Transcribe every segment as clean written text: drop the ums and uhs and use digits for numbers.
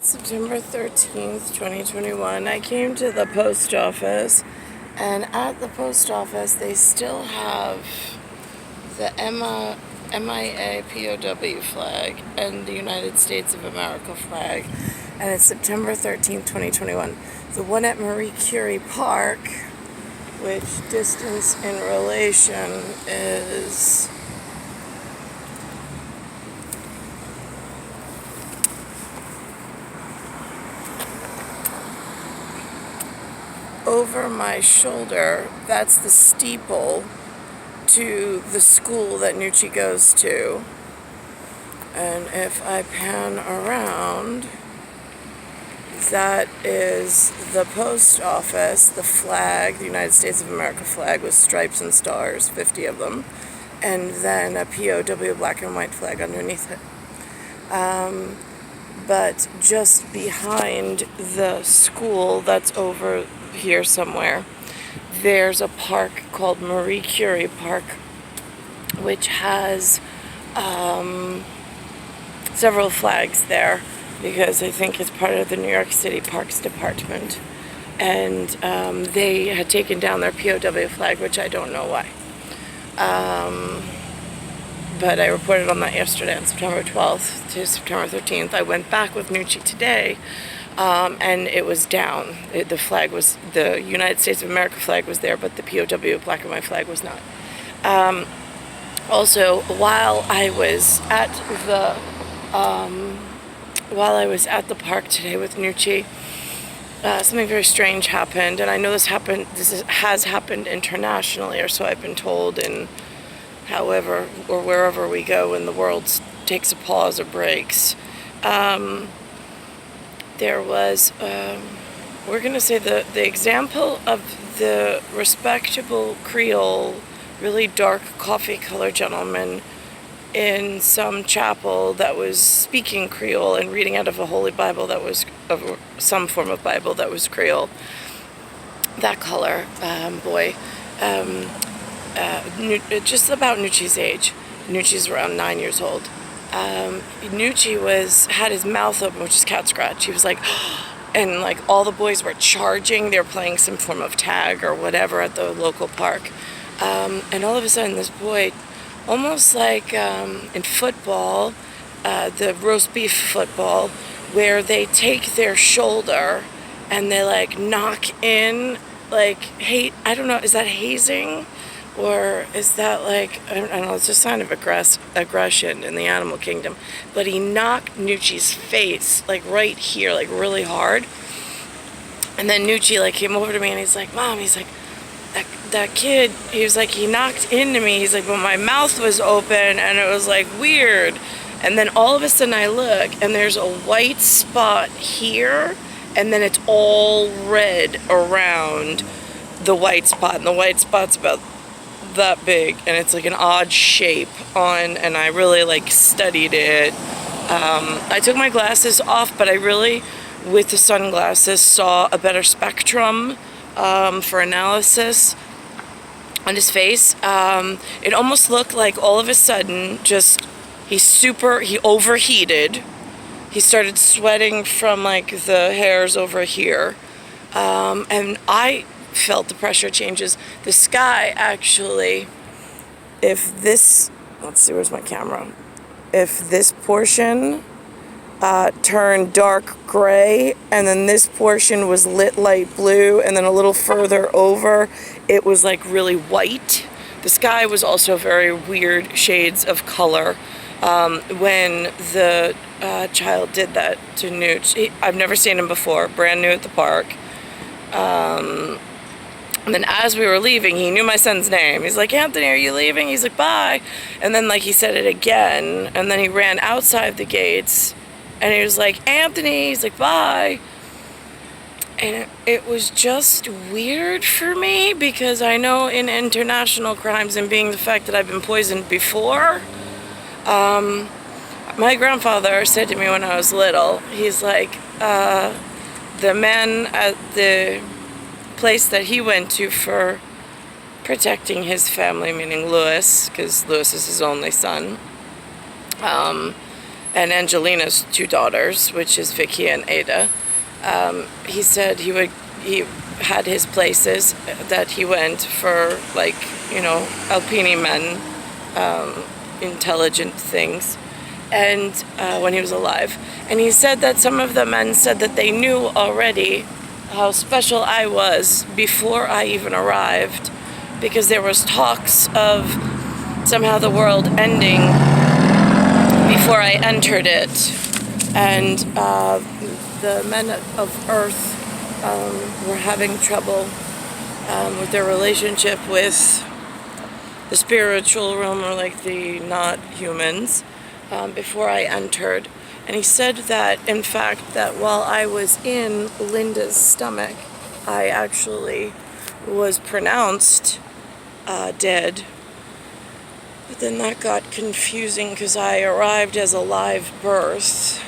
September 13th, 2021, I came to the post office, and at the post office they still have the MIA POW flag and the United States of America flag, and it's September 13th, 2021. The one at Marie Curie Park, which distance in relation is over my shoulder. That's the steeple to the school that Nucci goes to. And if I pan around, that is the post office, the flag, the United States of America flag with stripes and stars, 50 of them, and then a POW black and white flag underneath it. But just behind the school that's over here somewhere, there's a park called Marie Curie Park, which has several flags there because I think it's part of the New York City Parks Department. And they had taken down their POW flag, which I don't know why. But I reported on that yesterday, on September 12th to September 13th. I went back with Nucci today, and it was down. The flag was, the United States of America flag was there, but the POW black and white flag was not. Also, while I was at the park today with Nucci, something very strange happened, and I know this has happened internationally, or so I've been told, in however or wherever we go when the world takes a pause or breaks. There was, we're going to say the example of the respectable Creole, really dark coffee-colored gentleman in some chapel that was speaking Creole and reading out of a Holy Bible that was, of some form of Bible that was Creole. That color, boy. Just about Nucci's age. Nucci's around 9 years old. Nucci had his mouth open, which is cat scratch. He was like, and like all the boys were charging. They were playing some form of tag or whatever at the local park. And all of a sudden this boy, almost like in football, the roast beef football, where they take their shoulder and they like knock in, like, I don't know, is that hazing? Or is that like, I don't know, it's a sign of aggression in the animal kingdom. But he knocked Nucci's face, like right here, like really hard. And then Nucci like came over to me and he's like, Mom, he's like, that kid, he was like, he knocked into me. He's like, but my mouth was open and it was like weird. And then all of a sudden I look and there's a white spot here, and then it's all red around the white spot. And the white spot's about that big, and it's like an odd shape on, and I really like studied it. I took my glasses off, but I really, with the sunglasses, saw a better spectrum for analysis on his face. It almost looked like all of a sudden he overheated. He started sweating from like the hairs over here, and I felt the pressure changes. The sky actually, let's see, where's my camera? If this portion turned dark gray, and then this portion was lit light blue, and then a little further over, it was like really white. The sky was also very weird shades of color when the child did that to Nooch. I've never seen him before, brand new at the park. And then as we were leaving, he knew my son's name. He's like, Anthony, are you leaving? He's like, bye. And then like he said it again, and then he ran outside the gates, and he was like, Anthony. He's like, bye. And it was just weird for me, because I know in international crimes, and being the fact that I've been poisoned before, my grandfather said to me when I was little, he's like, the man at the place that he went to for protecting his family, meaning Lewis, because Lewis is his only son, and Angelina's 2 daughters, which is Vicky and Ada. He said he had his places that he went for, like, you know, Alpini men, intelligent things, and when he was alive. And he said that some of the men said that they knew already how special I was before I even arrived, because there was talks of somehow the world ending before I entered it. And the men of Earth were having trouble with their relationship with the spiritual realm, or like the not humans, before I entered. And he said that, in fact, that while I was in Linda's stomach, I actually was pronounced dead. But then that got confusing because I arrived as a live birth,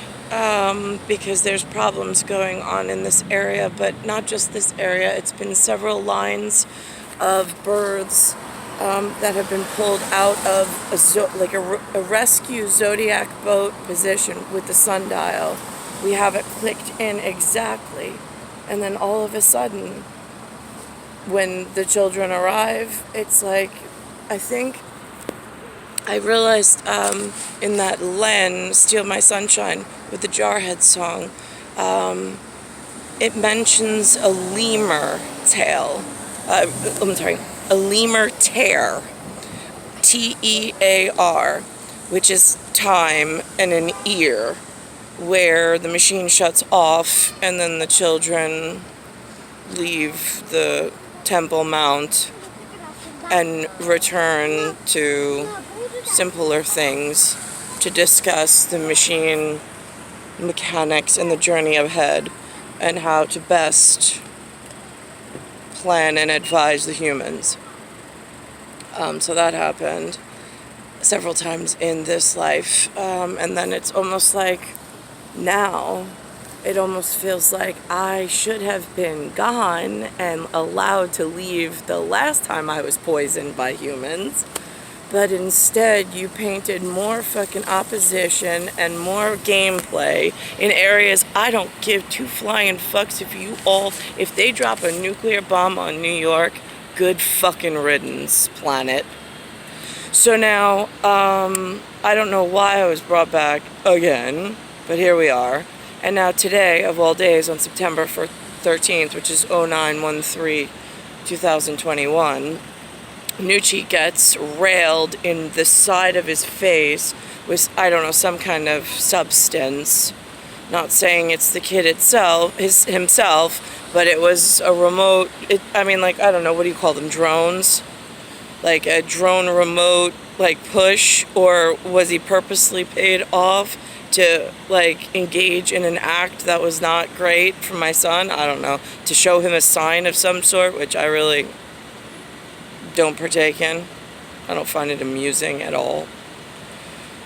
because there's problems going on in this area, but not just this area. It's been several lines of births that have been pulled out of a rescue Zodiac boat position with the sundial. We have it clicked in exactly, and then all of a sudden, when the children arrive, it's like, I think I realized in that Len, Steal My Sunshine, with the Jarhead song, it mentions a lemur tail. A lemur tear, T-E-A-R, which is time, and an ear, where the machine shuts off and then the children leave the Temple Mount and return to simpler things to discuss the machine mechanics and the journey ahead, and how to best plan and advise the humans. So that happened several times in this life, and then it's almost like now it almost feels like I should have been gone and allowed to leave the last time I was poisoned by humans, but instead you painted more fucking opposition and more gameplay in areas I don't give 2 flying fucks if they drop a nuclear bomb on New York. Good fucking riddance, planet. So now, I don't know why I was brought back again, but here we are. And now today, of all days, on September 13th, which is 09/13/2021, Nucci gets railed in the side of his face with, I don't know, some kind of substance. Not saying it's the kid himself, but it was a remote, I don't know, what do you call them, drones? Like a drone remote, like, push, or was he purposely paid off to, like, engage in an act that was not great for my son? I don't know, to show him a sign of some sort, which I really don't partake in. I don't find it amusing at all.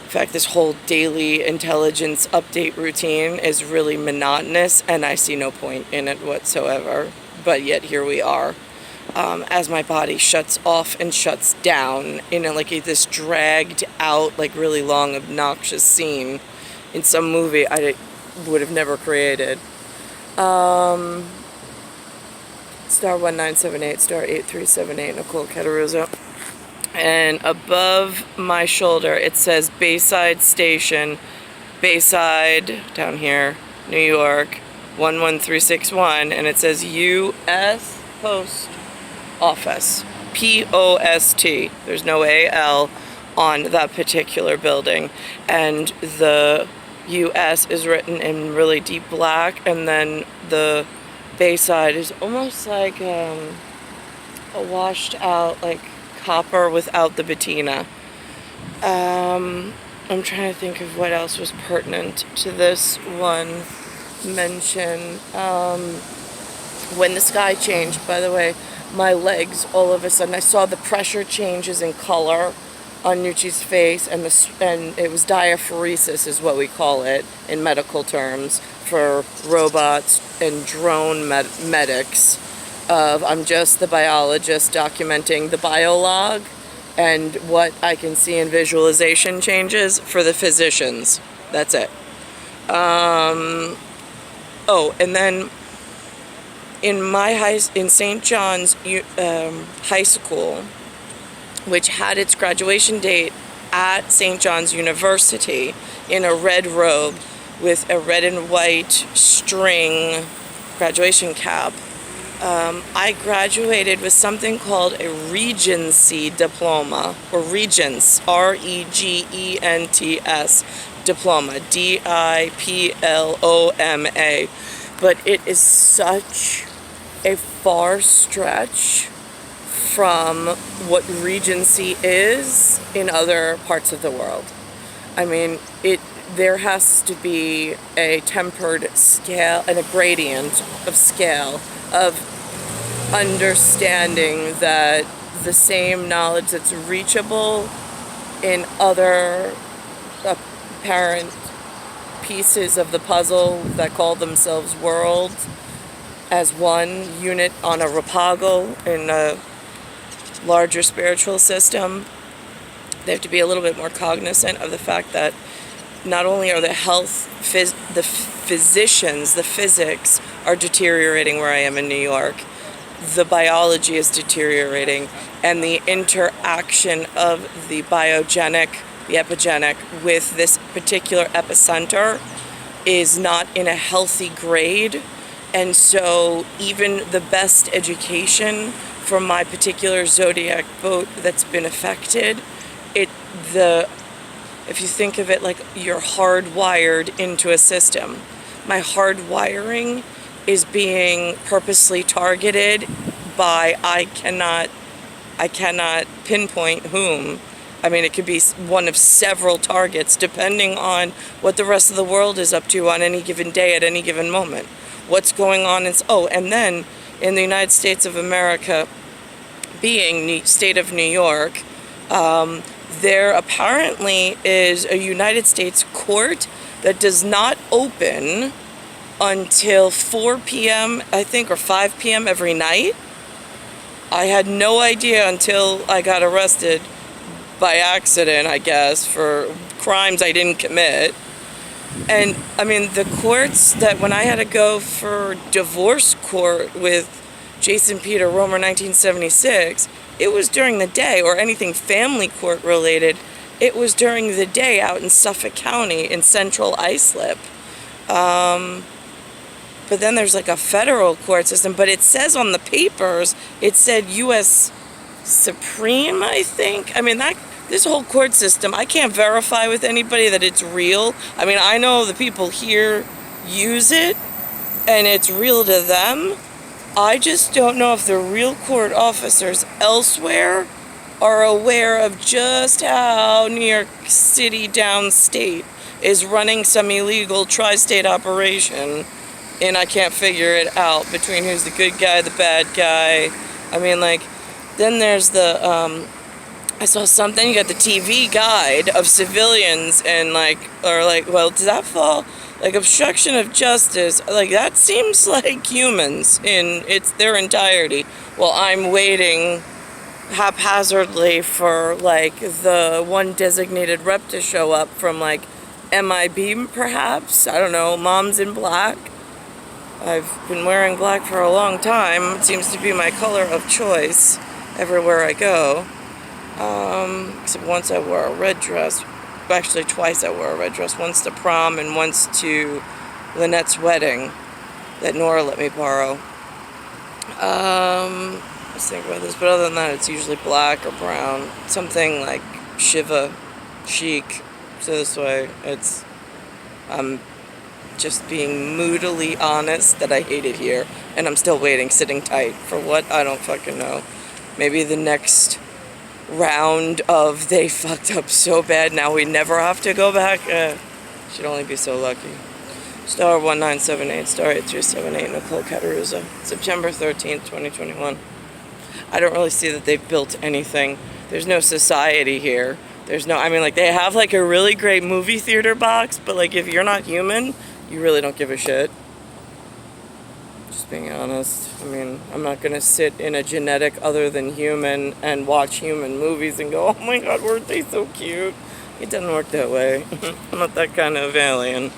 In fact, this whole daily intelligence update routine is really monotonous, and I see no point in it whatsoever. But yet here we are, as my body shuts off and shuts down in this dragged out, like, really long, obnoxious scene in some movie I would have never created. Star 1978, star 8378, Nicole Cataruzzo. And above my shoulder it says Bayside Station, Bayside, down here, New York, 11361, and it says U.S. Post Office, P-O-S-T. There's no A-L on that particular building, and the U.S. is written in really deep black, and then the Bayside is almost like a washed out, like, copper without the patina. I'm trying to think of what else was pertinent to this one mention. When the sky changed, by the way, my legs, all of a sudden, I saw the pressure changes in color on Nucci's face, and it was diaphoresis is what we call it in medical terms for robots and drone medics. I'm just the biologist documenting the biolog and what I can see in visualization changes for the physicians. That's it. Oh, and then in St. John's High School, which had its graduation date at St. John's University, in a red robe with a red and white string graduation cap, I graduated with something called a Regency diploma, or Regents, R-E-G-E-N-T-S diploma, D-I-P-L-O-M-A. But it is such a far stretch from what Regency is in other parts of the world. I mean, there has to be a tempered scale and a gradient of scale of understanding that the same knowledge that's reachable in other apparent pieces of the puzzle that call themselves worlds as one unit on a Rapago in a larger spiritual system. They have to be a little bit more cognizant of the fact that not only are the physicians, the physics are deteriorating where I am in New York, the biology is deteriorating, and the interaction of the biogenic, the epigenic, with this particular epicenter is not in a healthy grade. And so even the best education for my particular zodiac boat that's been affected, if you think of it like you're hardwired into a system, my hardwiring is being purposely targeted by I cannot pinpoint whom. I mean, it could be one of several targets depending on what the rest of the world is up to on any given day at any given moment. What's going on and then in the United States of America, being state of New York, there apparently is a United States court that does not open until 4 p.m., I think, or 5 p.m. every night. I had no idea until I got arrested by accident, I guess, for crimes I didn't commit. And, I mean, the courts that when I had to go for divorce court with Jason Peter Romer 1976, it was during the day, or anything family court related, it was during the day out in Suffolk County in central ISLIP. But then there's like a federal court system, but it says on the papers, it said U.S. Supreme, I think. I mean, this whole court system, I can't verify with anybody that it's real. I mean, I know the people here use it, and it's real to them. I just don't know if the real court officers elsewhere are aware of just how New York City downstate is running some illegal tri-state operation, and I can't figure it out between who's the good guy, the bad guy. I mean, like, then there's the, I saw something, you got the TV guide of civilians and well, does that fall? Like obstruction of justice, like that seems like humans in their entirety. Well, I'm waiting haphazardly for like the one designated rep to show up from like MIB perhaps, I don't know, Moms in Black. I've been wearing black for a long time. It seems to be my color of choice everywhere I go. Except once I wore a red dress. Actually, twice I wore a red dress. Once to prom and once to Lynette's wedding that Nora let me borrow. Let's think about this. But other than that, it's usually black or brown. Something like Shiva chic. So this way, I'm just being moodily honest that I hate it here. And I'm still waiting, sitting tight. For what? I don't fucking know. Maybe the next round of they fucked up so bad, now we never have to go back. Should only be so lucky. Star 1978, Star 8378, Nicole Cataruzza. September 13th, 2021. I don't really see that they've built anything. There's no society here. There's no, I mean, like, they have, like, a really great movie theater box, but, like, if you're not human, you really don't give a shit. Just being honest. I mean, I'm not going to sit in a genetic other than human and watch human movies and go, oh my god, weren't they so cute? It doesn't work that way. I'm not that kind of alien.